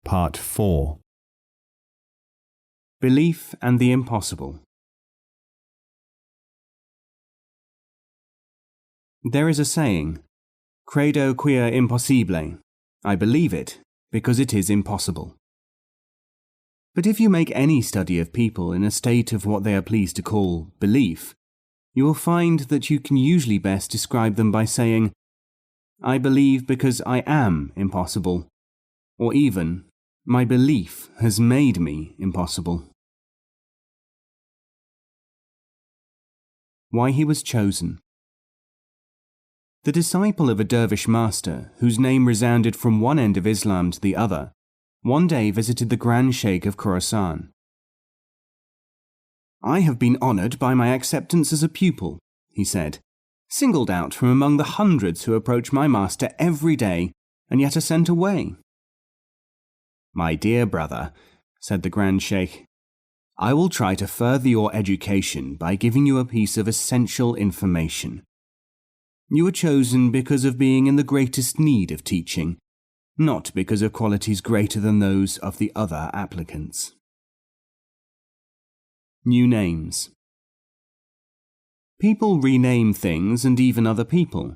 Part 4. Belief and the Impossible. There is a saying, credo quia impossibile, I believe it, because it is impossible. But if you make any study of people in a state of what they are pleased to call belief, you will find that you can usually best describe them by saying, I believe because I am impossible, or even, my belief has made me impossible. Why he was chosen. The disciple of a dervish master, whose name resounded from one end of Islam to the other, one day visited the Grand Sheikh of Khorasan. I have been honoured by my acceptance as a pupil, he said, singled out from among the hundreds who approach my master every day and yet are sent away. My dear brother, said the Grand Sheikh, I will try to further your education by giving you a piece of essential information. You were chosen because of being in the greatest need of teaching, not because of qualities greater than those of the other applicants. New names. People rename things and even other people.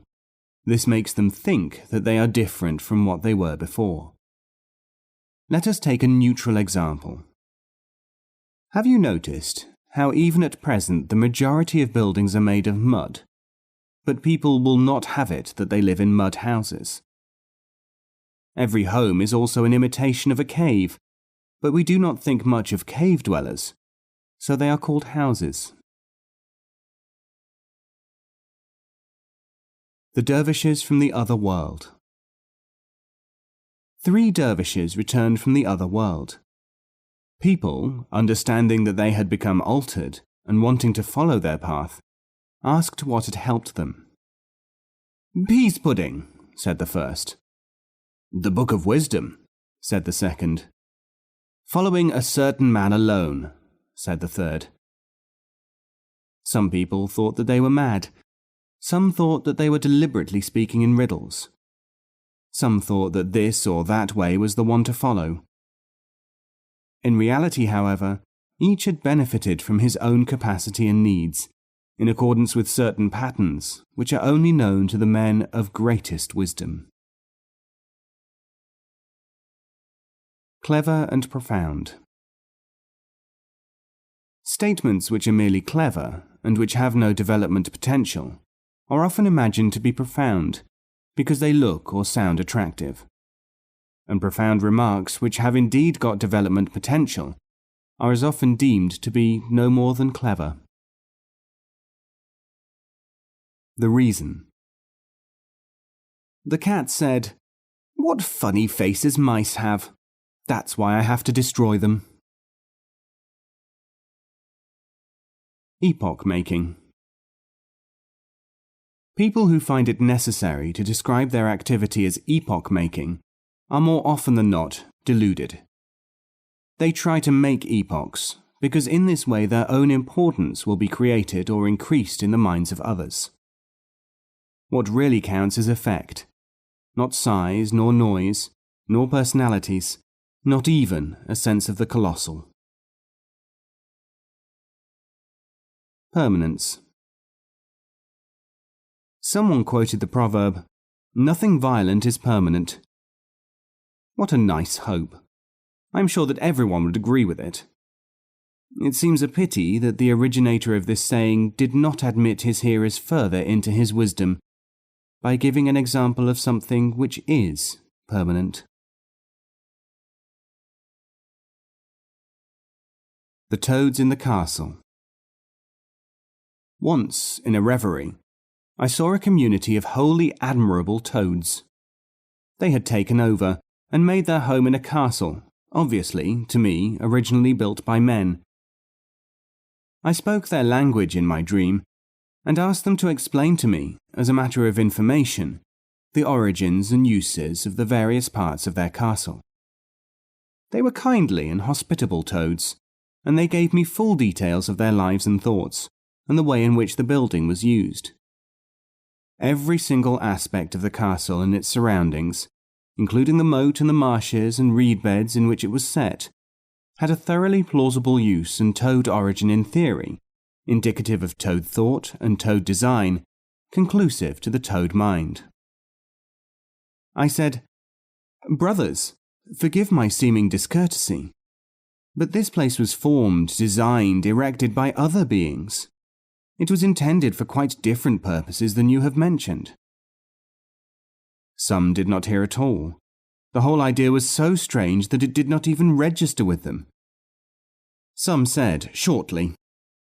This makes them think that they are different from what they were before. Let us take a neutral example. Have you noticed how even at present the majority of buildings are made of mud, but people will not have it that they live in mud houses? Every home is also an imitation of a cave, but we do not think much of cave dwellers, so they are called houses. The dervishes from the other world. 3 dervishes returned from the other world. People, understanding that they had become altered and wanting to follow their path, asked what had helped them. Peas pudding, said the first. The Book of Wisdom, said the second. Following a certain man alone, said the third. Some people thought that they were mad. Some thought that they were deliberately speaking in riddles. Some thought that this or that way was the one to follow. In reality, however, each had benefited from his own capacity and needs, in accordance with certain patterns which are only known to the men of greatest wisdom. Clever and profound. Statements which are merely clever and which have no development potential are often imagined to be profound because they look or sound attractive. And profound remarks which have indeed got development potential are as often deemed to be no more than clever. The reason. The cat said, What funny faces mice have. That's why I have to destroy them. Epoch-making. People who find it necessary to describe their activity as epoch-making are more often than not deluded. They try to make epochs because in this way their own importance will be created or increased in the minds of others. What really counts is effect, not size, nor noise, nor personalities, not even a sense of the colossal. Permanence. Someone quoted the proverb, Nothing violent is permanent. What a nice hope. I am sure that everyone would agree with it. It seems a pity that the originator of this saying did not admit his hearers further into his wisdom by giving an example of something which is permanent. The toads in the castle. Once, in a reverie, I saw a community of wholly admirable toads. They had taken over and made their home in a castle, obviously, to me, originally built by men. I spoke their language in my dream, and asked them to explain to me, as a matter of information, the origins and uses of the various parts of their castle. They were kindly and hospitable toads, and they gave me full details of their lives and thoughts, and the way in which the building was used. Every single aspect of the castle and its surroundings, including the moat and the marshes and reed beds in which it was set, had a thoroughly plausible use and toad origin in theory, indicative of toad thought and toad design, conclusive to the toad mind. I said, "Brothers, forgive my seeming discourtesy, but this place was formed, designed, erected by other beings. It was intended for quite different purposes than you have mentioned." Some did not hear at all. The whole idea was so strange that it did not even register with them. Some said, shortly,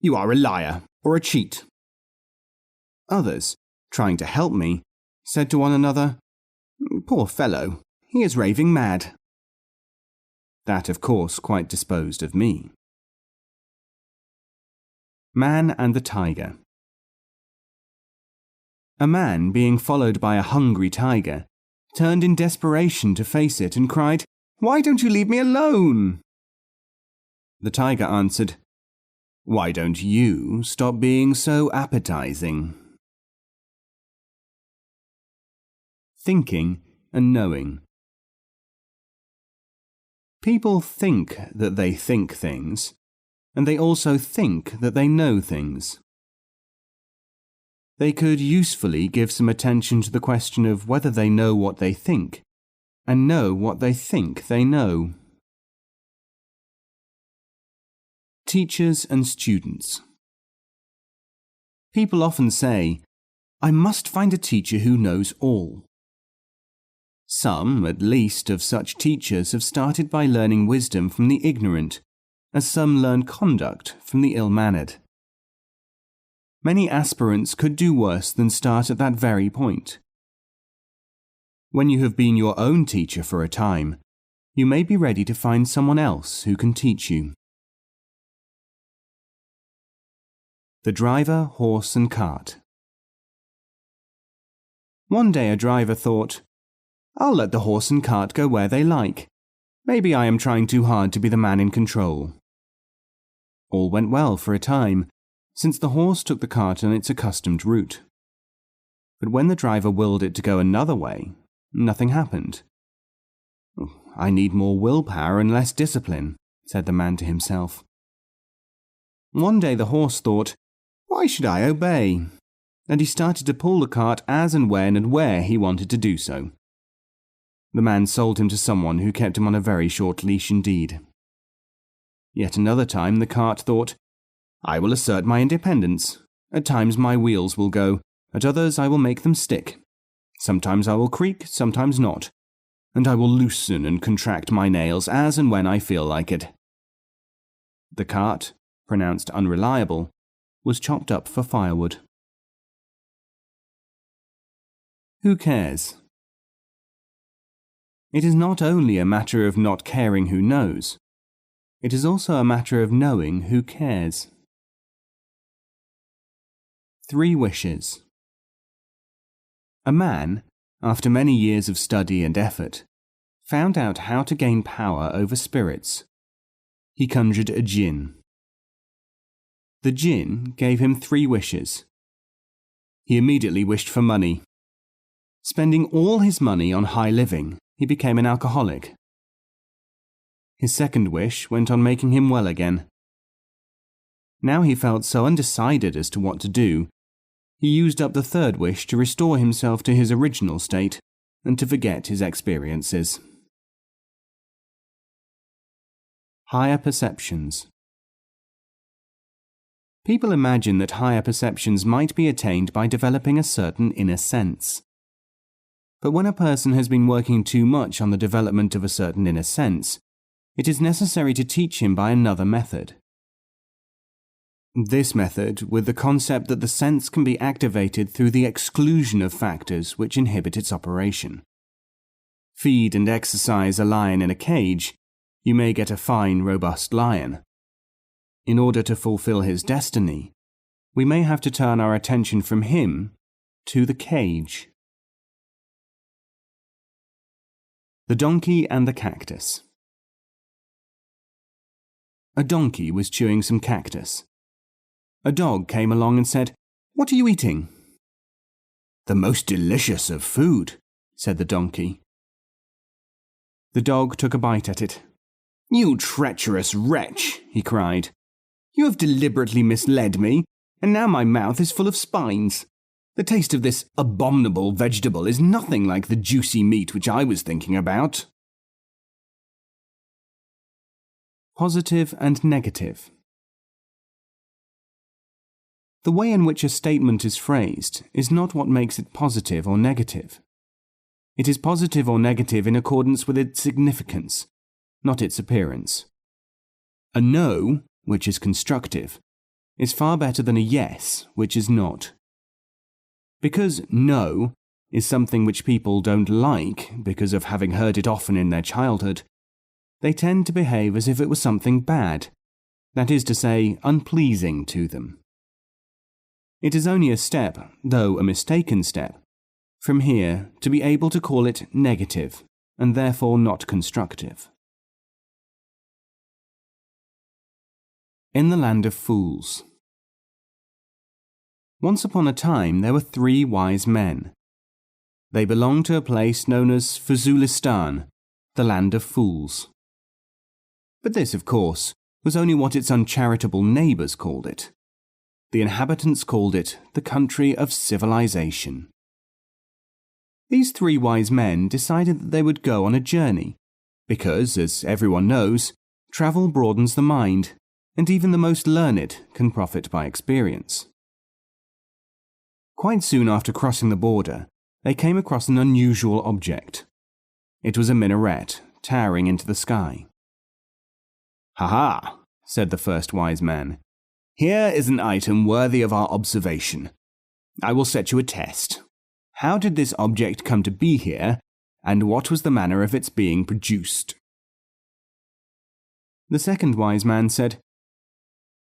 "You are a liar or a cheat." Others, trying to help me, said to one another, "Poor fellow, he is raving mad." That, of course, quite disposed of me. Man and the Tiger. A man, being followed by a hungry tiger, turned in desperation to face it and cried, "Why don't you leave me alone?" The tiger answered, "Why don't you stop being so appetizing?" Thinking and knowing. People think that they think things, and they also think that they know things. They could usefully give some attention to the question of whether they know what they think, and know what they think they know. Teachers and students. People often say, "I must find a teacher who knows all." Some, at least, of such teachers have started by learning wisdom from the ignorant, as some learn conduct from the ill-mannered. Many aspirants could do worse than start at that very point. When you have been your own teacher for a time, you may be ready to find someone else who can teach you. The driver, horse and cart. One day a driver thought, "I'll let the horse and cart go where they like. Maybe I am trying too hard to be the man in control." All went well for a time, since the horse took the cart on its accustomed route. But when the driver willed it to go another way, nothing happened. "I need more willpower and less discipline," said the man to himself. One day the horse thought, "Why should I obey?" And he started to pull the cart as and when and where he wanted to do so. The man sold him to someone who kept him on a very short leash indeed. Yet another time the cart thought, "I will assert my independence. At times my wheels will go, at others I will make them stick. Sometimes I will creak, sometimes not. And I will loosen and contract my nails as and when I feel like it." The cart, pronounced unreliable, was chopped up for firewood. Who cares? It is not only a matter of not caring who knows. It is also a matter of knowing who cares. 3 wishes. A man, after many years of study and effort, found out how to gain power over spirits. He conjured a jinn. The jinn gave him 3 wishes. He immediately wished for money. Spending all his money on high living, he became an alcoholic. His second wish went on making him well again. Now he felt so undecided as to what to do, he used up the third wish to restore himself to his original state and to forget his experiences. Higher perceptions. People imagine that higher perceptions might be attained by developing a certain inner sense. But when a person has been working too much on the development of a certain inner sense, it is necessary to teach him by another method. This method, with the concept that the sense can be activated through the exclusion of factors which inhibit its operation. Feed and exercise a lion in a cage, you may get a fine, robust lion. In order to fulfill his destiny, we may have to turn our attention from him to the cage. The donkey and the cactus. A donkey was chewing some cactus. A dog came along and said, "What are you eating?" "The most delicious of food," said the donkey. The dog took a bite at it. "You treacherous wretch," he cried. "You have deliberately misled me, and now my mouth is full of spines. The taste of this abominable vegetable is nothing like the juicy meat which I was thinking about." Positive and negative. The way in which a statement is phrased is not what makes it positive or negative. It is positive or negative in accordance with its significance, not its appearance. A no, which is constructive, is far better than a yes, which is not. Because no is something which people don't like because of having heard it often in their childhood, they tend to behave as if it was something bad, that is to say, unpleasing to them. It is only a step, though a mistaken step, from here to be able to call it negative, and therefore not constructive. In the land of fools. Once upon a time there were 3 wise men. They belonged to a place known as Fuzulistan, the land of fools. But this, of course, was only what its uncharitable neighbours called it. The inhabitants called it the country of civilization. These 3 wise men decided that they would go on a journey, because, as everyone knows, travel broadens the mind, and even the most learned can profit by experience. Quite soon after crossing the border, they came across an unusual object. It was a minaret, towering into the sky. "Ha ha," said the first wise man. "Here is an item worthy of our observation. I will set you a test. How did this object come to be here, and what was the manner of its being produced?" The second wise man said,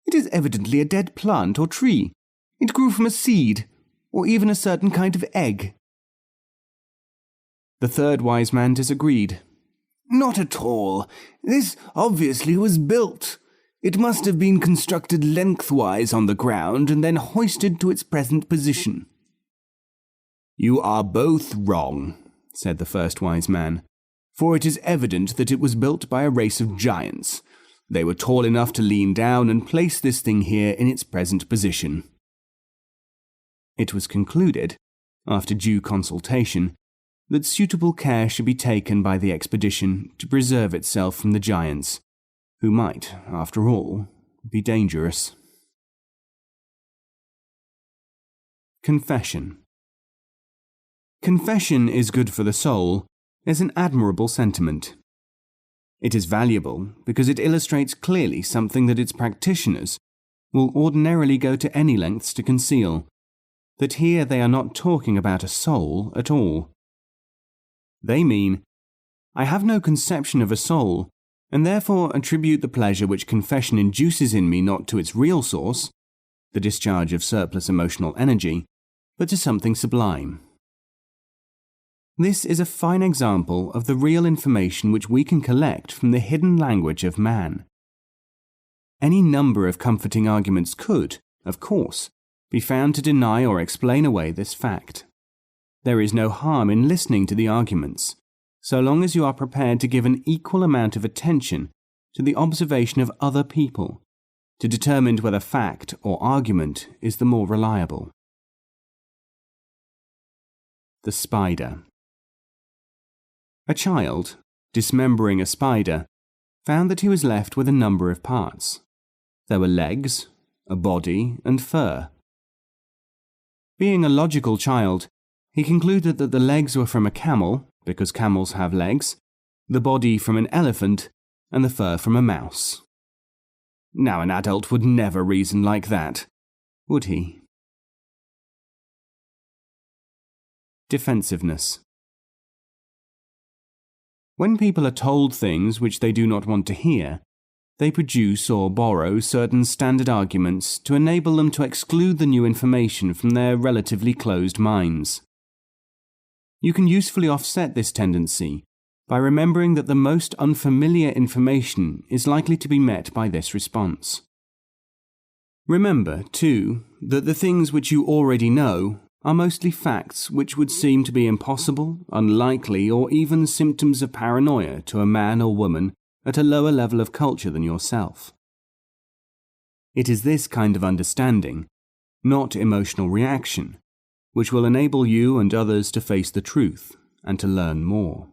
"It is evidently a dead plant or tree. It grew from a seed, or even a certain kind of egg." The third wise man disagreed. "Not at all. This obviously was built. It must have been constructed lengthwise on the ground and then hoisted to its present position." "You are both wrong," said the first wise man, "for it is evident that it was built by a race of giants. They were tall enough to lean down and place this thing here in its present position." It was concluded, after due consultation, that suitable care should be taken by the expedition to preserve itself from the giants, who might, after all, be dangerous. Confession. Confession is good for the soul as an admirable sentiment. It is valuable because it illustrates clearly something that its practitioners will ordinarily go to any lengths to conceal, that here they are not talking about a soul at all. They mean, I have no conception of a soul, and therefore attribute the pleasure which confession induces in me not to its real source, the discharge of surplus emotional energy, but to something sublime. This is a fine example of the real information which we can collect from the hidden language of man. Any number of comforting arguments could, of course, be found to deny or explain away this fact. There is no harm in listening to the arguments, so long as you are prepared to give an equal amount of attention to the observation of other people, to determine whether fact or argument is the more reliable. The spider. A child, dismembering a spider, found that he was left with a number of parts. There were legs, a body, and fur. Being a logical child, he concluded that the legs were from a camel, because camels have legs, the body from an elephant, and the fur from a mouse. Now an adult would never reason like that, would he? Defensiveness. When people are told things which they do not want to hear, they produce or borrow certain standard arguments to enable them to exclude the new information from their relatively closed minds. You can usefully offset this tendency by remembering that the most unfamiliar information is likely to be met by this response. Remember, too, that the things which you already know are mostly facts which would seem to be impossible, unlikely, or even symptoms of paranoia to a man or woman at a lower level of culture than yourself. It is this kind of understanding, not emotional reaction, which will enable you and others to face the truth and to learn more.